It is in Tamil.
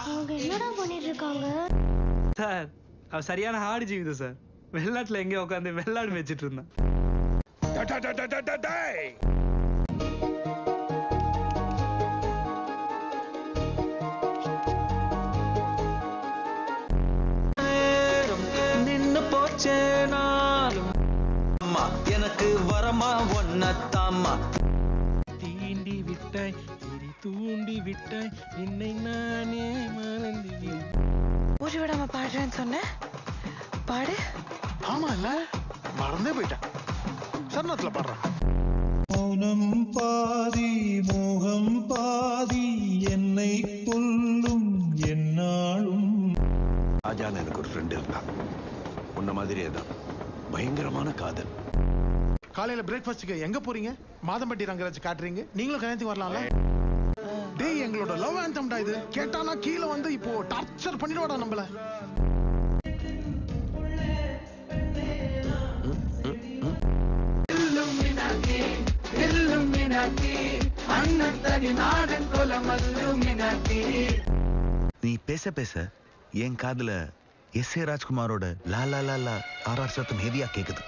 அவங்க என்னடா பண்ணிட்டு இருக்காங்க சார்? அவ சரியான ஹார்டு ஜீவிதம் சார். வெள்ளாட்டுல எங்கேயோ உட்காந்து வெள்ளாடு வச்சிட்டு இருந்தான். நின்னு போச்சேனாலும் எனக்கு வரமா ஒன்னத்தாமா தீண்டி விட்டாய் தூண்டி விட்டாய் என்னை நானே மறந்து ஊறி விடாம பாடுறேன்னு சொன்ன பாடு. ஆமா இல்ல மறந்தே போயிட்டேன். சரணத்துல பாடுறேன். மௌனம் பாதி மோகம் பாதி என்னை கொல்லும் என்னாலும். ராஜான்னு எனக்கு ஒரு ஃப்ரெண்ட் இருந்தான். உன்ன மாதிரியே தான் பயங்கரமான காதல். காலையில பிரேக்ஃபாஸ்ட்க்கு எங்க போறீங்க? மாதம்பட்டி ரங்கராஜ் காட்டுறீங்க. நீங்களும் கல்யாணத்துக்கு வரலாம்ல? டேய் எங்களோட லவ் ஆந்தம்டா இது. கேட்டானா கீழே வந்து இப்போ டார்ச்சர் பண்ணிடுவாடா நம்மள. நீ பேச பேச என் காதுல S A ராஜ்குமாரோட law law law law RR சத்தம் ஹெவியா கேக்குது.